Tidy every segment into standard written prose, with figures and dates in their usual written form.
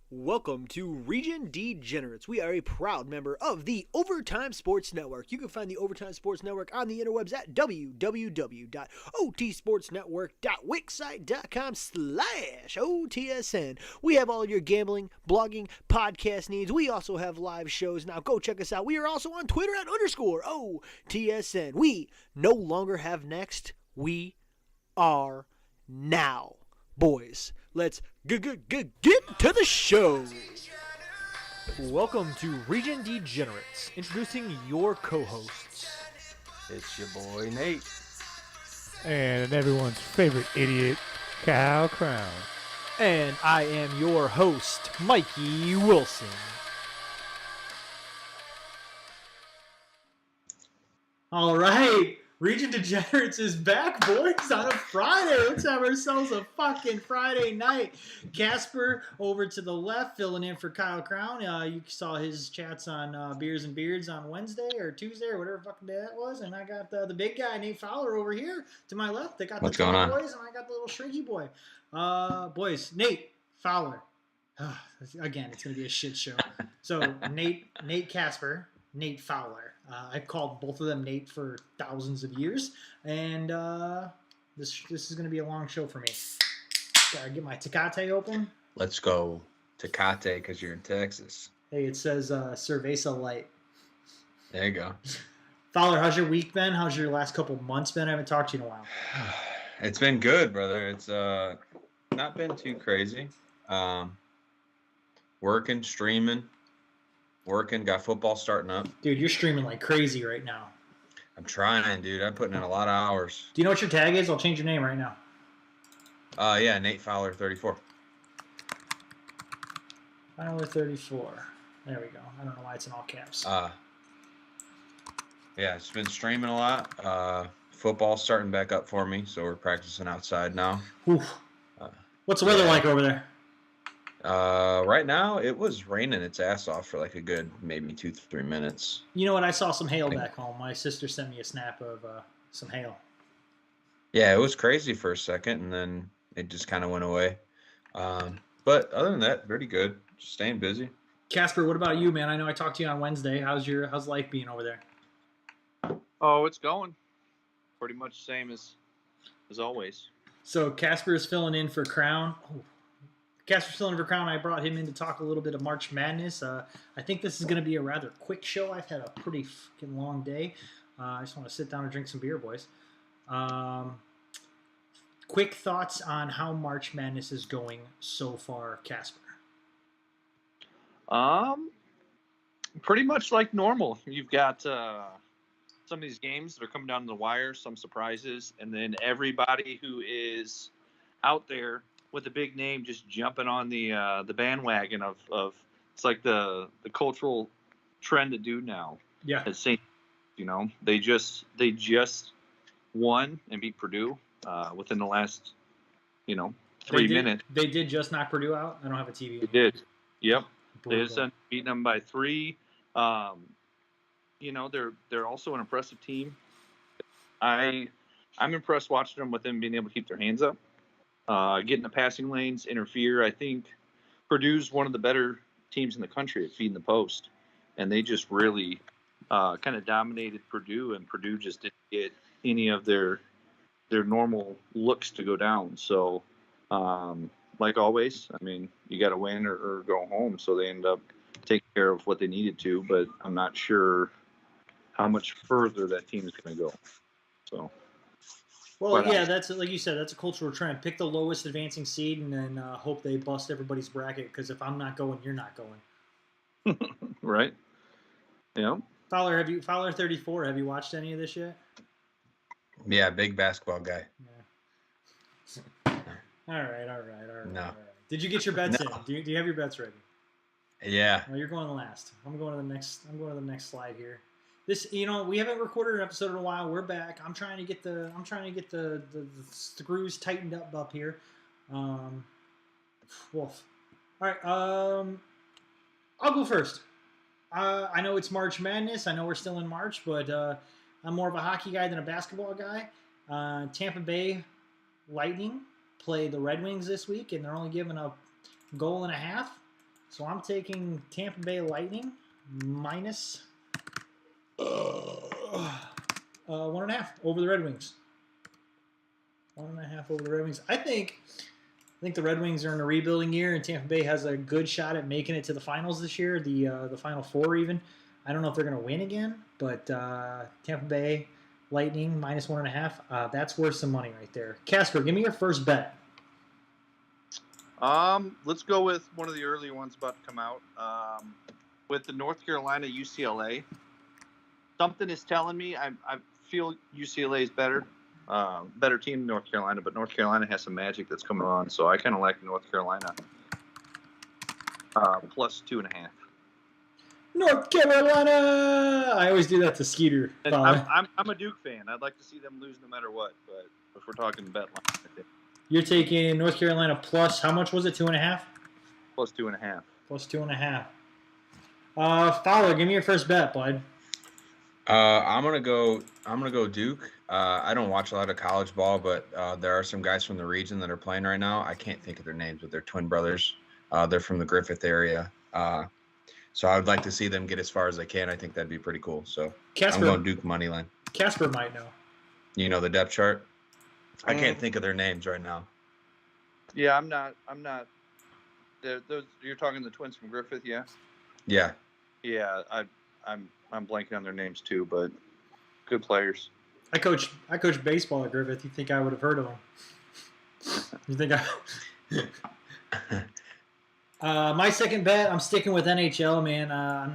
Welcome to Region Degenerates. We are a proud member of the Overtime Sports Network. You can find the Overtime Sports Network on the interwebs at www.otsportsnetwork.wixsite.com/OTSN. We have all your gambling, blogging, podcast needs. We also have live shows. Now go check us out. We are also on Twitter at _OTSN. We no longer have next. We are now. Boys, let's get to the show. Welcome to Region Degenerates, introducing your co-hosts. It's your boy Nate. And everyone's favorite idiot, Kyle Crown. And I am your host, Mikey Wilson. All right. Region Degenerates is back, boys, on a Friday. Let's have ourselves a fucking Friday night. Casper over to the left, filling in for Kyle Crown. You saw his chats on Beers and Beards on Wednesday or Tuesday or whatever fucking day that was. And I got the big guy, Nate Fowler, over here to my left. They got What's the going on? boys, and I got the little shrinky boy. Boys, Nate Fowler. Again, it's going to be a shit show. So, Nate Casper, Nate Fowler. I've called both of them Nate for thousands of years, and this is going to be a long show for me. Gotta get my Tecate open. Let's go Tecate because you're in Texas. Hey, it says Cerveza Light. There you go. Fowler, how's your week been? How's your last couple months been? I haven't talked to you in a while. It's been good, brother. It's not been too crazy. Working, streaming. Got football starting up. Dude, you're streaming like crazy right now. I'm trying, dude. I'm putting in a lot of hours. Do you know what your tag is? I'll change your name right now. Yeah, Nate Fowler 34. Fowler 34. There we go. I don't know why it's in all caps. Yeah, it's been streaming a lot. Football's starting back up for me, so we're practicing outside now. What's the weather like over there? Right now, it was raining its ass off for like a good maybe 2-3 minutes. You know what? I saw some hail back home. My sister sent me a snap of some hail. Yeah, it was crazy for a second, and then it just kind of went away. But other than that, pretty good. Just staying busy. Casper, what about you, man? I know I talked to you on Wednesday. How's life being over there? Oh, it's going pretty much the same as always. So Casper is filling in for Crown. Casper's filling in for Crown. I brought him in to talk a little bit of March Madness. I think this is going to be a rather quick show. I've had a pretty fucking long day. I just want to sit down and drink some beer, boys. Quick thoughts on how March Madness is going so far, Casper. Pretty much like normal. You've got some of these games that are coming down to the wire, some surprises, and then everybody who is out there with a big name just jumping on the bandwagon of it's like the cultural trend to do now. Yeah. At St. They just won and beat Purdue within the last 3 minutes. They did just knock Purdue out. I don't have a TV. They did. Yep. Brutal. They just beat them by 3. They're also an impressive team. I'm impressed watching them with them being able to keep their hands up, get in the passing lanes, interfere. I think Purdue's one of the better teams in the country at feeding the post, and they just really kind of dominated Purdue, and Purdue just didn't get any of their normal looks to go down. So, like always, I mean, you got to win or go home. So they end up taking care of what they needed to, but I'm not sure how much further that team is going to go. So, well, yeah, that's like you said, that's a cultural trend. Pick the lowest advancing seed and then hope they bust everybody's bracket. Because if I'm not going, you're not going. Right? Yeah. Fowler 34. Have you watched any of this yet? Yeah, big basketball guy. Yeah. All right. No. All right. Did you get your bets in? Do you have your bets ready? Yeah. Well, you're going last. I'm going to the next slide here. This, we haven't recorded an episode in a while. We're back. I'm trying to get the screws tightened up here. Wolf. All right. I'll go first. I know it's March Madness. I know we're still in March, but I'm more of a hockey guy than a basketball guy. Tampa Bay Lightning play the Red Wings this week, and they're only giving up a goal and a half. So I'm taking Tampa Bay Lightning minus 1.5 over the Red Wings. 1.5 over the Red Wings. I think the Red Wings are in a rebuilding year, and Tampa Bay has a good shot at making it to the finals this year, the Final Four even. I don't know if they're going to win again, but Tampa Bay Lightning minus 1.5. That's worth some money right there. Casper, give me your first bet. Let's go with one of the early ones about to come out. With the North Carolina UCLA, something is telling me I feel UCLA is better team than North Carolina, but North Carolina has some magic that's coming on, so I kind of like North Carolina plus 2.5. North Carolina. I always do that to Skeeter. And I'm a Duke fan. I'd like to see them lose no matter what, but if we're talking bet line, I think You're taking North Carolina plus, how much was it? 2.5? plus 2.5. Plus 2.5. Fowler, give me your first bet, bud. I'm gonna go Duke. I don't watch a lot of college ball, but there are some guys from the region that are playing right now. I can't think of their names, but they're twin brothers. They're from the Griffith area. So I would like to see them get as far as they can. I think that'd be pretty cool. So I'm going Duke money line. Casper might know. You know the depth chart? I can't think of their names right now. Yeah, I'm not. Those you're talking the twins from Griffith, yeah. Yeah. Yeah, I'm blanking on their names too, but good players. I coach baseball at Griffith. You think I would have heard of them? You think my second bet, I'm sticking with NHL, man.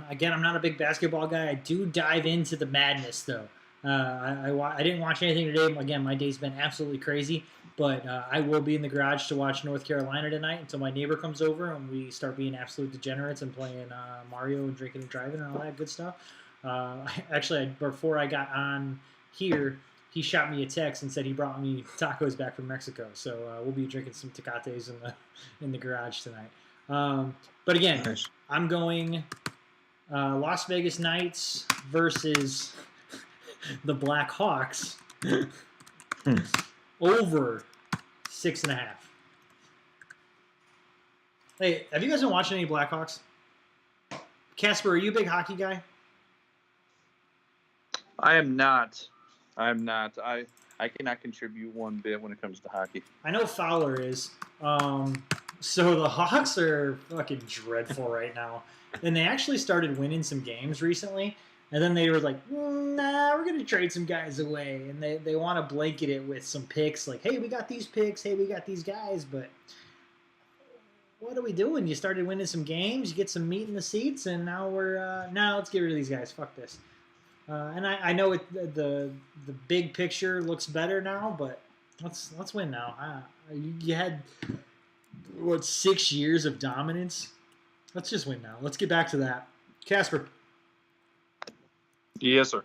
Again, I'm not a big basketball guy. I do dive into the madness, though. I didn't watch anything today. Again, my day's been absolutely crazy. But I will be in the garage to watch North Carolina tonight until my neighbor comes over and we start being absolute degenerates and playing Mario and drinking and driving and all that good stuff. Actually, before I got on here, he shot me a text and said he brought me tacos back from Mexico. So we'll be drinking some Tecates in the garage tonight. But again, nice. I'm going Las Vegas Knights versus the Black Hawks over 6.5. Hey, have you guys been watching any Blackhawks? Casper, are you a big hockey guy? I am not. I cannot contribute one bit when it comes to hockey. I know Fowler is. So the Hawks are fucking dreadful right now. And they actually started winning some games recently. And then they were like, nah, we're going to trade some guys away. And they want to blanket it with some picks. Like, hey, we got these picks. Hey, we got these guys. But what are we doing? You started winning some games. You get some meat in the seats. And now let's get rid of these guys. Fuck this. And I know the big picture looks better now. But let's win now. You had, 6 years of dominance? Let's just win now. Let's get back to that. Casper. Yes, sir.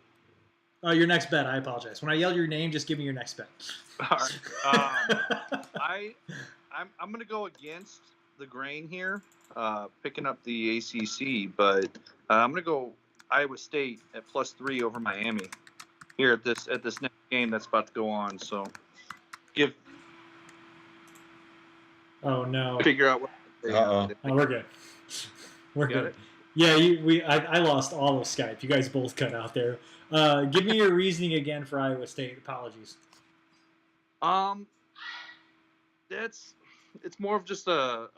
Oh, your next bet. I apologize. When I yell your name, just give me your next bet. All right. I'm going to go against the grain here, picking up the ACC, but I'm going to go Iowa State at +3 over Miami here at this next game that's about to go on. So Oh no! Figure out what. Oh, we're good. We're good. Yeah, I lost all of Skype. You guys both cut out there. Give me your reasoning again for Iowa State. Apologies. It's more of just a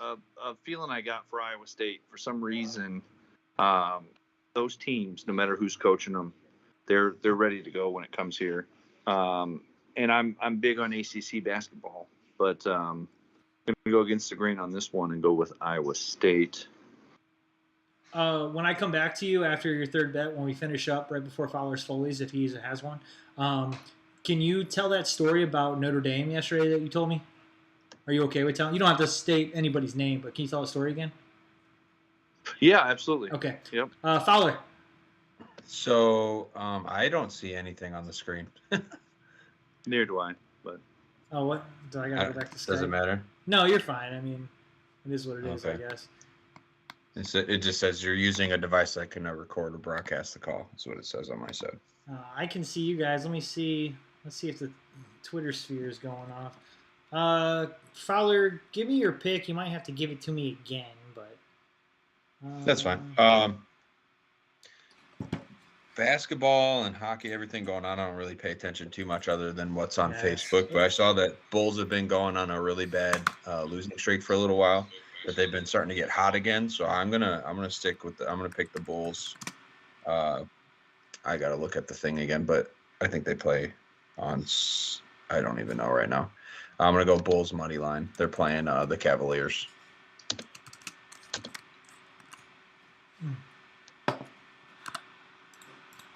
feeling I got for Iowa State. For some reason, those teams, no matter who's coaching them, they're ready to go when it comes here. And I'm big on ACC basketball, but I'm gonna go against the grain on this one and go with Iowa State. When I come back to you after your third bet, when we finish up right before Fowler's Foley's, if he has one, can you tell that story about Notre Dame yesterday that you told me? Are you okay with telling? You don't have to state anybody's name, but can you tell the story again? Yeah, absolutely. Okay. Yep. Fowler. So I don't see anything on the screen. Neither do I. But what? Do I gotta go back to Skype? Doesn't matter. No, you're fine. I mean, it is what it is, okay. I guess. It just says you're using a device that can record or broadcast the call. That's what it says on my side. I can see you guys. Let me see. Let's see if the Twitter sphere is going off. Fowler, give me your pick. You might have to give it to me again, but That's fine. Basketball and hockey, everything going on, I don't really pay attention too much other than what's on Yes. Facebook. But I saw that Bulls have been going on a really bad losing streak for a little while. That they've been starting to get hot again. So I'm gonna stick with I'm gonna pick the Bulls. I gotta look at the thing again, but I think they play on. I don't even know right now. I'm gonna go Bulls money line. They're playing the Cavaliers.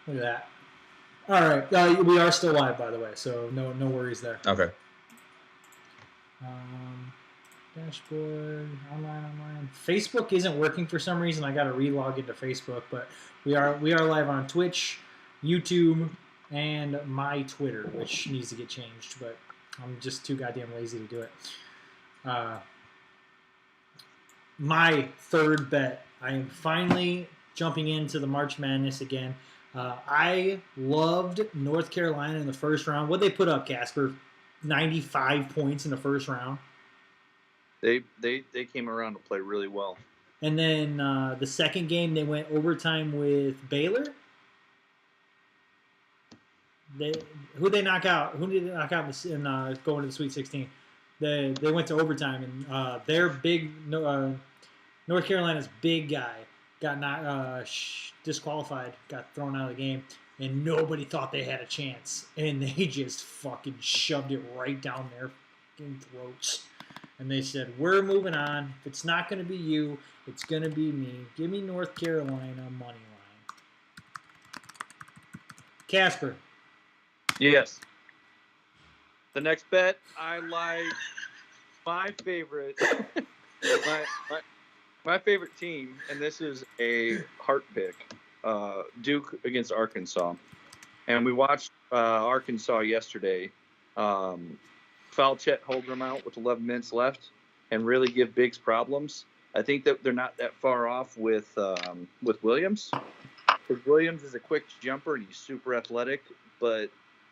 Look at that. All right, we are still live, by the way, so no worries there. Okay. Dashboard, online. Facebook isn't working for some reason. I got to relog into Facebook, but we are live on Twitch, YouTube, and my Twitter, which needs to get changed, but I'm just too goddamn lazy to do it. My third bet. I am finally jumping into the March Madness again. I loved North Carolina in the first round. What they put up, Casper? 95 points in the first round. They came around to play really well. And then the second game, they went overtime with Baylor. Who did they knock out in going to the Sweet 16? They went to overtime, and their big North Carolina's big guy got disqualified, got thrown out of the game, and nobody thought they had a chance, and they just fucking shoved it right down their fucking throats. And they said, we're moving on. If it's not going to be you, it's going to be me. Give me North Carolina money line. Casper. Yes. The next bet, I like my favorite, my favorite team, and this is a heart pick, Duke against Arkansas. And we watched Arkansas yesterday. Foul Chet Holmgren out with 11 minutes left and really give Biggs problems. I think that they're not that far off with Williams. Because Williams is a quick jumper and he's super athletic, but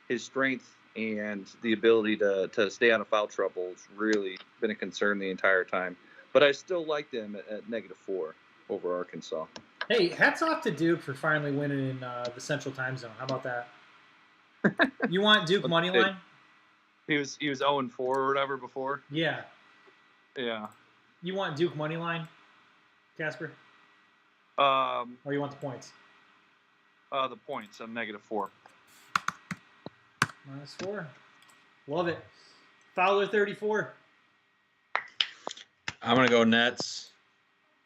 his strength and the ability to stay out of foul trouble has really been a concern the entire time. But I still like them at -4 over Arkansas. Hey, hats off to Duke for finally winning in the Central Time Zone. How about that? You want Duke money line? He was 0-4 or whatever before. Yeah. Yeah. You want Duke money line, Casper? Or you want the points? The points. I'm -4. -4. Love it. Fowler 34. I'm gonna go Nets.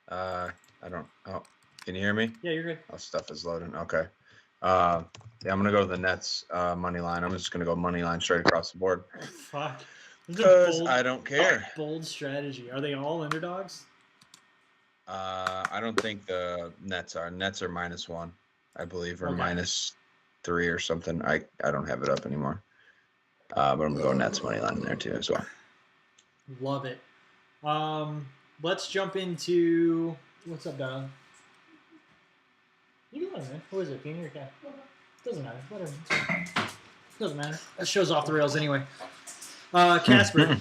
I don't. Oh, can you hear me? Yeah, you're good. Oh, stuff is loading. Okay. Yeah, I'm gonna go to the Nets money line. I'm just gonna go money line straight across the board. Fuck. Because I don't care. Bold strategy. Are they all underdogs? I don't think the Nets are. Nets are -1, I believe, or Okay. -3 or something. I don't have it up anymore. But I'm gonna go Nets money line in there too as well. Love it. Let's jump into what's up, Don? You doing, man? Who is it? Peony or cat? Doesn't matter. Whatever. Doesn't matter. That show's off the rails anyway. Casper,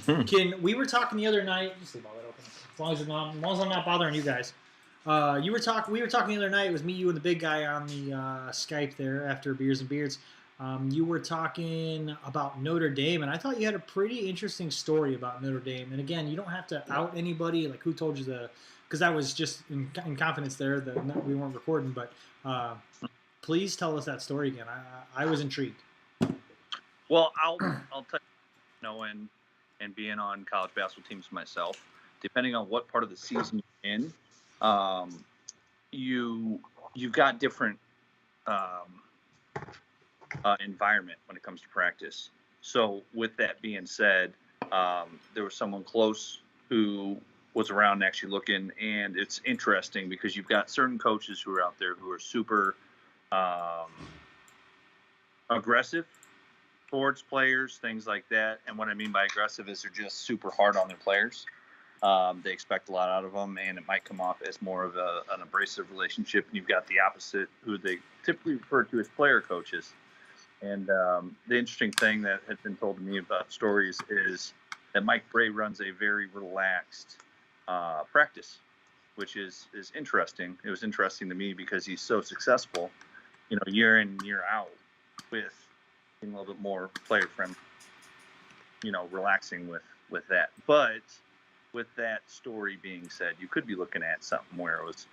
we were talking the other night. Just leave all that open. As long as I'm not bothering you guys. We were talking the other night. It was me, you, and the big guy on the Skype there after Beers and Beards. You were talking about Notre Dame, and I thought you had a pretty interesting story about Notre Dame. And again, you don't have to out anybody, like who told you because I was just in confidence there that we weren't recording. But please tell us that story again. I was intrigued. Well, I'll tell you, knowing and being on college basketball teams myself, depending on what part of the season you're in, you've got different environment when it comes to practice. So with that being said, there was someone close who was around and actually looking, and it's interesting because you've got certain coaches who are out there who are super aggressive towards players, things like that. And what I mean by aggressive is they're just super hard on their players. They expect a lot out of them, and it might come off as more of an abrasive relationship. And you've got the opposite, who they typically refer to as player coaches. And the interesting thing that has been told to me about stories is that Mike Bray runs a very relaxed practice. which is interesting. It was interesting to me because he's so successful, year in, year out, with being a little bit more player friendly, relaxing with that. But with that story being said, you could be looking at something where it was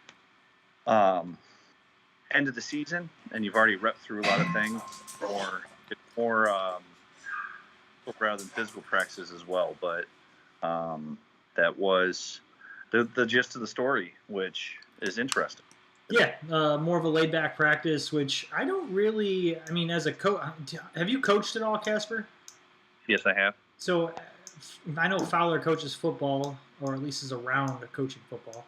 end of the season and you've already repped through a lot of things, or it's more rather than physical practices as well. But that was the gist of the story, which is interesting. Yeah, more of a laid back practice, which I don't really. I mean, as a coach, have you coached at all, Casper? Yes, I have. So I know Fowler coaches football, or at least is around coaching football.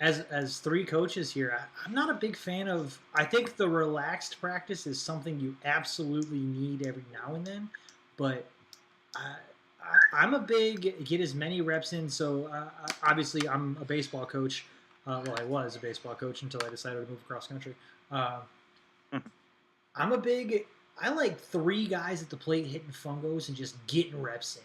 As three coaches here, I'm not a big fan of. I think the relaxed practice is something you absolutely need every now and then, but I'm a big get as many reps in. So obviously, I'm a baseball coach. Well, I was a baseball coach until I decided to move across country. I'm a big. I like three guys at the plate hitting fungos and just getting reps in.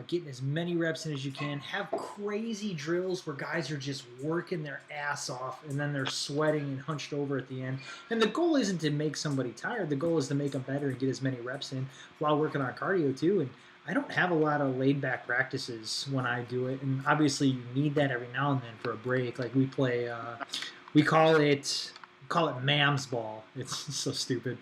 Getting as many reps in as you can. Have crazy drills where guys are just working their ass off and then they're sweating and hunched over at the end. And the goal isn't to make somebody tired. The goal is to make them better and get as many reps in while working on cardio too. And I don't have a lot of laid back practices when I do it. And obviously you need that every now and then for a break. Like we play, we call it Mam's ball. It's so stupid.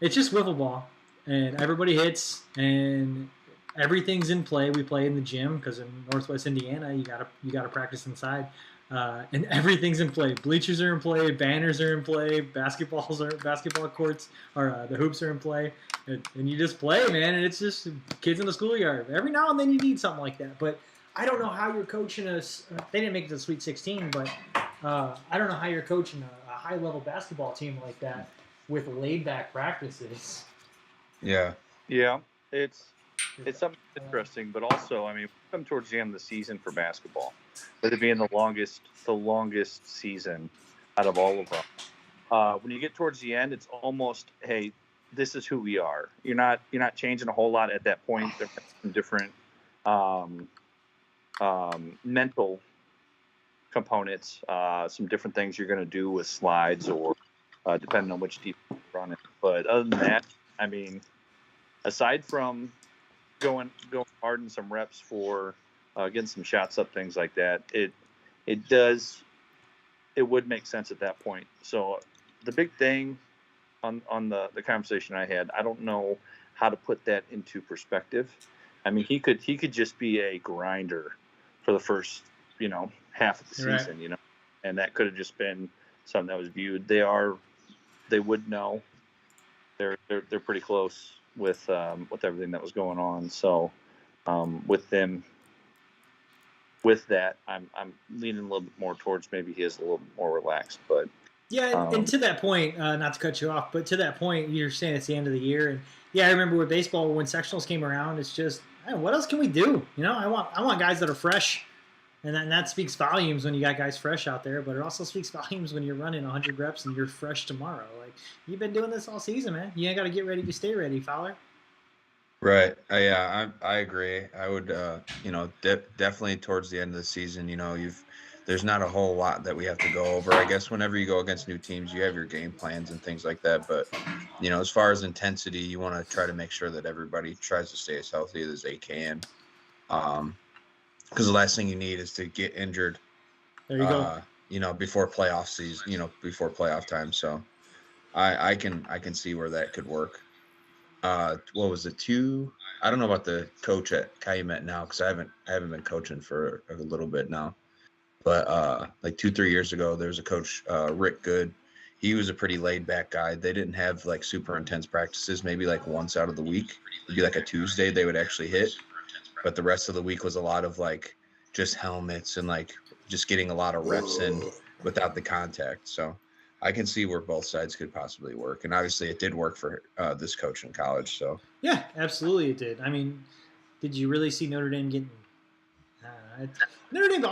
It's just wiffle ball, and everybody hits, and everything's in play. We play in the gym because in Northwest Indiana, you gotta practice inside, and everything's in play. Bleachers are in play, banners are in play, basketball courts or the hoops are in play, and you just play, man. And it's just kids in the schoolyard. Every now and then you need something like that, but I don't know how you're coaching us. They didn't make it to the Sweet 16, but I don't know how you're coaching a high level basketball team like that with laid back practices. Yeah. It's something interesting, but also, I mean, we come towards the end of the season for basketball, with it being the longest season out of all of them. When you get towards the end, it's almost, hey, this is who we are. You're not changing a whole lot at that point. There are some different mental components, some different things you're going to do with slides or depending on which defense you're running. But other than that, I mean, aside from going hard in some reps for getting some shots up, things like that, it would make sense at that point. So the big thing on the conversation I had, I don't know how to put that into perspective. I mean, he could just be a grinder for the first half of the season, right. And that could have just been something that was viewed. They would know. They're pretty close with everything that was going on. So with that, I'm leaning a little bit more towards maybe he is a little bit more relaxed. But yeah, and to that point, not to cut you off, but to that point, you're saying it's the end of the year, and yeah, I remember with baseball when sectionals came around, it's just, hey, what else can we do? I want guys that are fresh. And that speaks volumes when you got guys fresh out there, but it also speaks volumes when you're running 100 reps and you're fresh tomorrow. Like, you've been doing this all season, man. You ain't got to get ready to stay ready, Fowler. Right. Yeah, I agree. I would, definitely towards the end of the season, there's not a whole lot that we have to go over. I guess whenever you go against new teams, you have your game plans and things like that. But, as far as intensity, you want to try to make sure that everybody tries to stay as healthy as they can. Because the last thing you need is to get injured. There you go. Before playoff season, before playoff time. So I can see where that could work. What was it? I don't know about the coach at Calumet now because I haven't been coaching for a little bit now. But like 2-3 years ago, there was a coach, Rick Good. He was a pretty laid back guy. They didn't have like super intense practices. Maybe like once out of the week, it'd be like a Tuesday they would actually hit. But the rest of the week was a lot of like just helmets and like just getting a lot of reps in without the contact. So I can see where both sides could possibly work. And obviously it did work for this coach in college. So Yeah, absolutely it did. I mean, did you really see Notre Dame getting Notre Dame?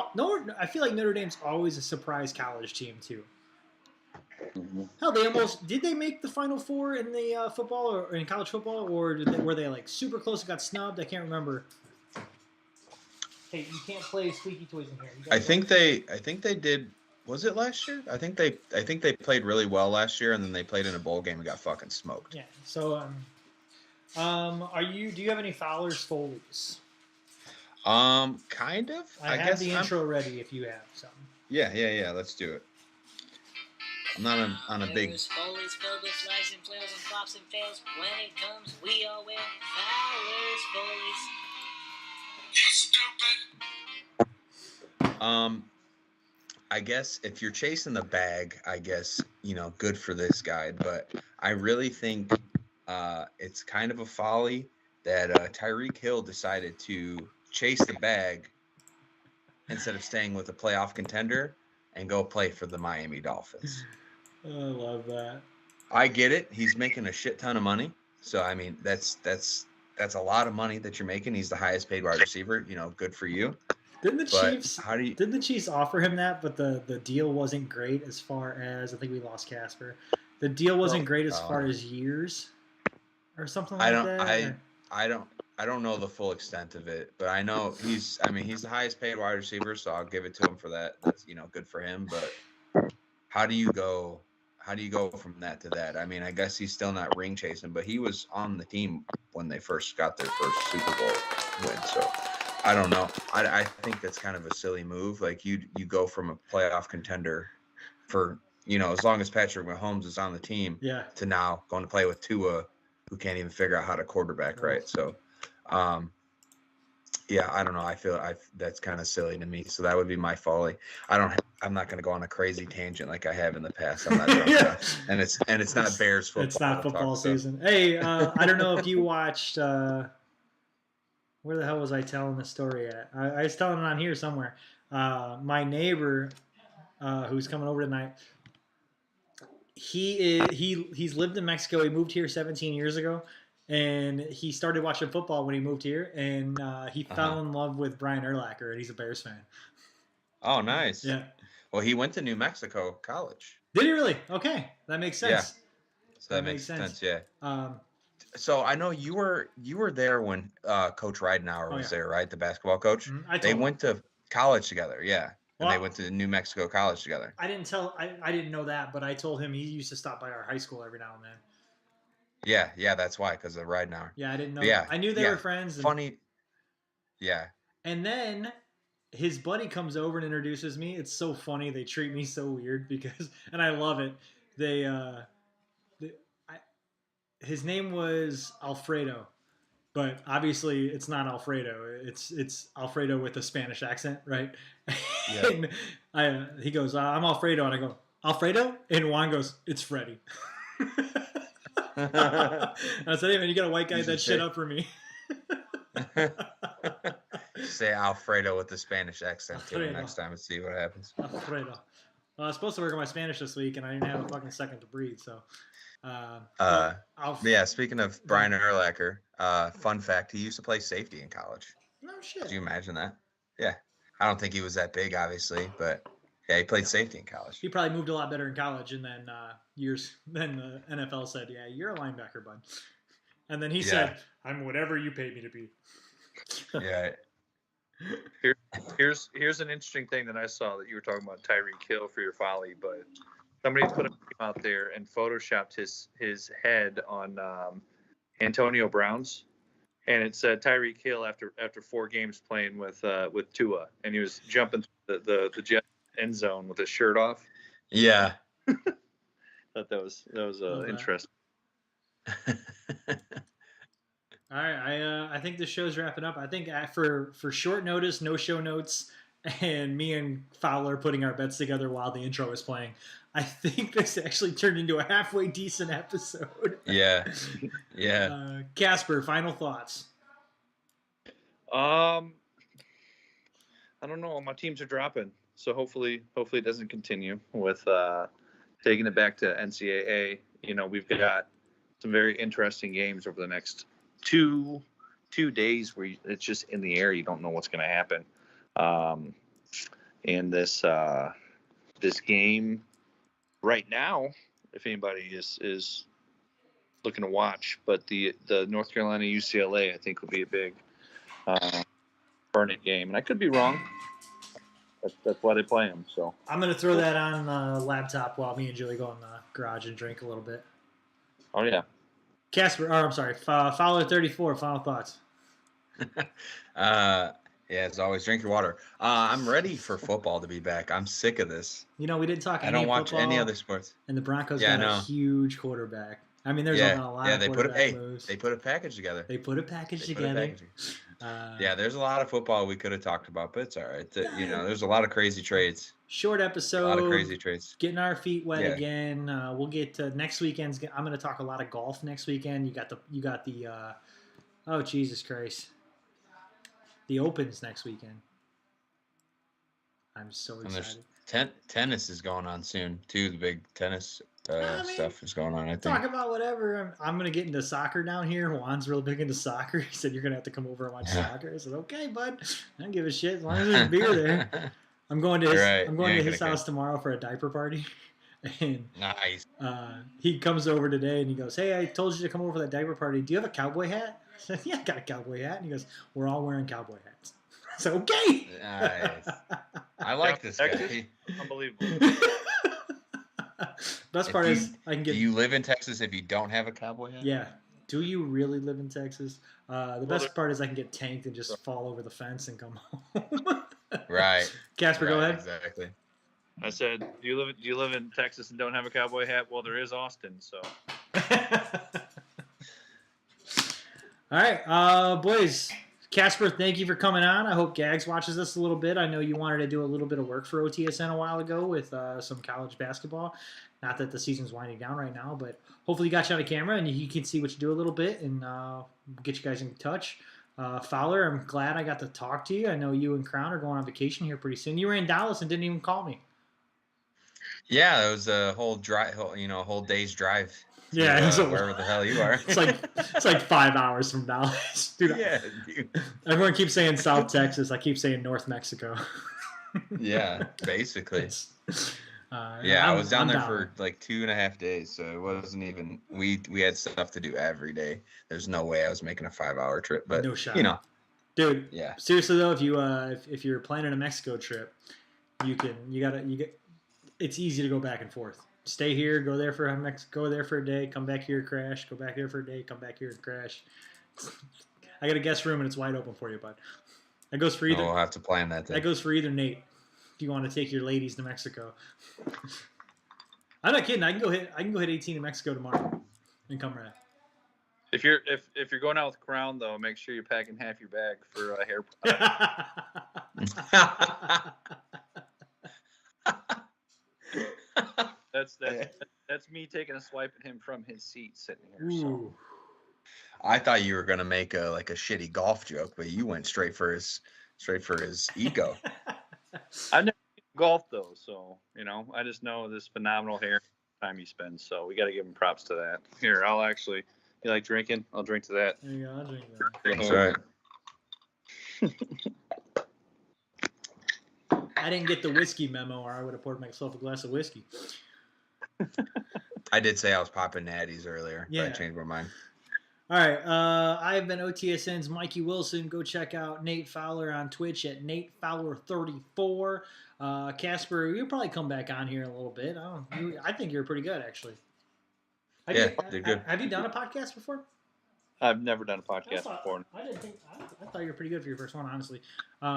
I feel like Notre Dame's always a surprise college team too. mm-hmm. Hell, did they make the Final Four in the football or in college football, or were they like super close and got snubbed? I can't remember. Hey, you can't play squeaky toys in here. I think they did. Was it last year? I think they played really well last year, and then they played in a bowl game and got fucking smoked. Yeah. So, do you have any Fowler's Foley's? Kind of. I have guess the intro ready if you have some. Yeah. Let's do it. I'm not on a big. Foley's filled with flags and flails and flops and fails. When it comes, we all wear Fowler's Foley's. You stupid. I guess if you're chasing the bag, I guess, good for this guy. But I really think it's kind of a folly that Tyreek Hill decided to chase the bag instead of staying with a playoff contender and go play for the Miami Dolphins. I love that. I get it. He's making a shit ton of money. So, I mean, that's a lot of money that you're making. He's the highest paid wide receiver. Good for you. Didn't the Chiefs Chiefs offer him that, but the deal wasn't great as far as, I think we lost Casper. The deal wasn't great as far as years or something like that. I don't know the full extent of it, but I know he's the highest paid wide receiver, so I'll give it to him for that. That's, good for him, but how do you go from that to that? I mean, I guess he's still not ring chasing, but he was on the team when they first got their first Super Bowl win, so I don't know. I think that's kind of a silly move. Like you go from a playoff contender for, as long as Patrick Mahomes is on the team, to now going to play with Tua, who can't even figure out how to quarterback right. So, I don't know. I feel that's kind of silly to me. So that would be my folly. I'm not going to go on a crazy tangent like I have in the past. I'm not drunk enough. And it's not Bears football. It's not football season. So. Hey, I don't know if you watched. Where the hell was I telling the story at? I was telling it on here somewhere. My neighbor, who's coming over tonight, he's lived in Mexico. He moved here 17 years ago, and he started watching football when he moved here, and he fell in love with Brian Urlacher, and he's a Bears fan. Oh, nice. Yeah. Well, he went to New Mexico College. Did he really? Okay, that makes sense. Yeah. So that makes sense. Yeah. So I know you were there when Coach Ridenauer was there, right? The basketball coach. Mm-hmm. They went to college together, yeah. And they went to New Mexico College together. I didn't know that, but I told him he used to stop by our high school every now and then. Yeah, that's why, because of Ridenauer. Yeah, I didn't know. Yeah, I knew they were friends. Funny. Yeah. And then his buddy comes over and introduces me. It's so funny. They treat me so weird and I love it. His name was Alfredo, but obviously it's not Alfredo. It's Alfredo with a Spanish accent, right? Yeah. And he goes, "I'm Alfredo," and I go, "Alfredo?" And Juan goes, "It's Freddie." I said, "Hey man, you got a white guy that shit up for me." Say Alfredo with the Spanish accent to him next time and see what happens. Alfredo. Well, I was supposed to work on my Spanish this week, and I didn't have a fucking second to breathe, so. Speaking of Brian Urlacher, fun fact, he used to play safety in college. No shit. Did you imagine that? Yeah. I don't think he was that big, obviously, but yeah, he played safety in college. He probably moved a lot better in college, and then the NFL said, "Yeah, you're a linebacker, bud." And then he said, "I'm whatever you pay me to be." Yeah. Here's an interesting thing that I saw that you were talking about Tyreek Hill for your folly, but somebody put him out there and photoshopped his head on Antonio Brown's, and it said Tyreek Hill after 4 games playing with Tua, and he was jumping the Jet end zone with his shirt off. Yeah. Thought that was interesting. All right, I think the show's wrapping up. I think for short notice, no show notes, and me and Fowler putting our bets together while the intro was playing, I think this actually turned into a halfway decent episode. Yeah. Casper, final thoughts. I don't know. My teams are dropping, so hopefully it doesn't continue with taking it back to NCAA. We've got some very interesting games over the next two days where it's just in the air. You don't know what's going to happen. And this game right now, if anybody is looking to watch, but the North Carolina UCLA, I think, will be a big burn-it game, and I could be wrong. That's why they play them. So I'm gonna throw that on the laptop while me and Julie go in the garage and drink a little bit. oh yeah, Casper, or I'm sorry, Fowler 34. Final thoughts. Yeah, as always, drink your water. I'm ready for football to be back. I'm sick of this. You know, we didn't talk. I don't watch any other sports. And the Broncos Yeah, I got a know. huge quarterback. I mean, there's Yeah, been a lot yeah, of they quarterback moves. they put a package together. They put a package They put a together. package. Yeah, there's a lot of football we could have talked about, but it's all right. You know, there's a lot of crazy trades. Short A episode. lot of crazy trades. Getting our feet wet Yeah. again. We'll get to next weekend's. I'm going to talk a lot of golf next weekend. You got the. Oh Jesus Christ! The Opens next weekend. I'm so And excited. there's tennis is going on soon too. The big tennis stuff is going on. I think. Talk about whatever. I'm going to get into soccer down here. Juan's real big into soccer. He said, you're going to have to come over and watch soccer. I said, okay, bud. I don't give a shit as long as there's beer there. I'm going to his, Right. I'm going You to ain't his gonna house tomorrow for a diaper party. And Nice. he comes over today and he goes, hey, I told you to come over for that diaper party. Do you have a cowboy hat? I said, yeah, I got a cowboy hat. And he goes, we're all wearing cowboy hats. I said, okay. Nice. I like this guy. Texas? Unbelievable. Best If part you- is I can Do get. you live in Texas if you don't have a cowboy hat? Yeah. Do you really live in Texas? The best part is I can get tanked and just fall over the fence and come home. Right. Casper, go Right, ahead. Exactly. I said, do you live in Texas and don't have a cowboy hat? Well, there is Austin, so. All right, boys. Casper, thank you for coming on. I hope Gags watches this a little bit. I know you wanted to do a little bit of work for OTSN a while ago with some college basketball. Not that the season's winding down right now, but hopefully you got you on a camera and you can see what you do a little bit and get you guys in touch. Fowler, I'm glad I got to talk to you. I know you and Crown are going on vacation here pretty soon. You were in Dallas and didn't even call me. Yeah, it was a whole drive. A whole day's drive. To, Yeah, it's wherever the hell you are. it's like 5 hours from Dallas, dude. Yeah, dude. Everyone keeps saying South Texas. I keep saying North Mexico. Yeah, basically. Yeah, I was down there for like 2.5 days, so it wasn't even. We had stuff to do every day. There's no way I was making a 5-hour trip, but No shot. Dude. Yeah. Seriously though, if you're planning a Mexico trip, it's easy to go back and forth. Stay here, go there for a day, come back here, crash, go back there for a day, come back here and crash. I got a guest room and it's wide open for you, bud. That goes for either. We'll have to plan that. That goes for either Nate. If you want to take your ladies to Mexico, I'm not kidding. I can go hit 18 in Mexico tomorrow and come right. If you're going out with Crown though, make sure you're packing half your bag for a hair. That's me taking a swipe at him from his seat sitting here. So. Ooh. I thought you were gonna make a shitty golf joke, but you went straight for his ego. I've never golfed though, so I just know this phenomenal hair time he spends. So we got to give him props to that. Here, I'll actually. You like drinking? I'll drink to that. There you go. I'll drink that. That's right. I didn't get the whiskey memo, or I would have poured myself a glass of whiskey. I did say I was popping natties earlier, Yeah. but I changed my mind. All right. I've been OTSN's Mikey Wilson. Go check out Nate Fowler on Twitch at NateFowler34. Casper, you'll probably come back on here in a little bit. I think you're pretty good, actually. They're good. Have you done a podcast before? I've never done a podcast before. I thought you were pretty good for your first one, honestly. We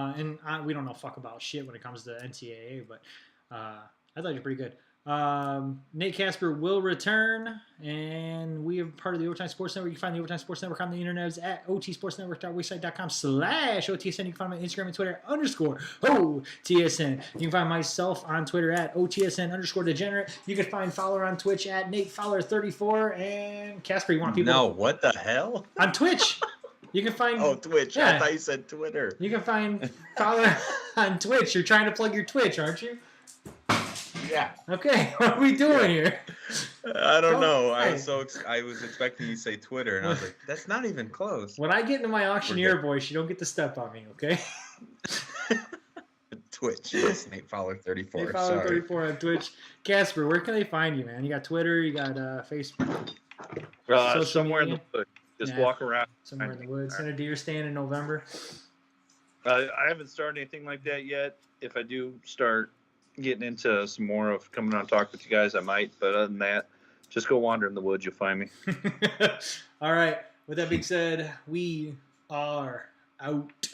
don't know fuck about shit when it comes to NCAA, but I thought you were pretty good. Nate Casper will return, and we are part of the Overtime Sports Network. You can find the Overtime Sports Network on the internet at otsportsnetwork.wixsite.com/OTSN. You can find me on Instagram and Twitter _OTSN. You can find myself on Twitter at OTSN_Degenerate. You can find Fowler on Twitch at NateFowler34. And Casper, you want people? No, what the hell? On Twitch. You can find. Oh, Twitch. Yeah. I thought you said Twitter. You can find Fowler on Twitch. You're trying to plug your Twitch, aren't you? Yeah. Okay, what are we doing here? I don't know. I Hey. was expecting you to say Twitter, and I was like, that's not even close. When I get into my auctioneer good. voice, you don't get to step on me, okay? Twitch. Yes, Nate Fowler 34. Nate Fowler 34 on Twitch. Casper, where can they find you, man? You got Twitter, you got Facebook, social Somewhere in media? the woods. Just Yeah. walk around. somewhere in the woods. In a deer stand in November. I haven't started anything like that yet. If I do start getting into some more of coming on talk with you guys, I might. But other than that, just go wander in the woods. You'll find me. All right. With that being said, we are out.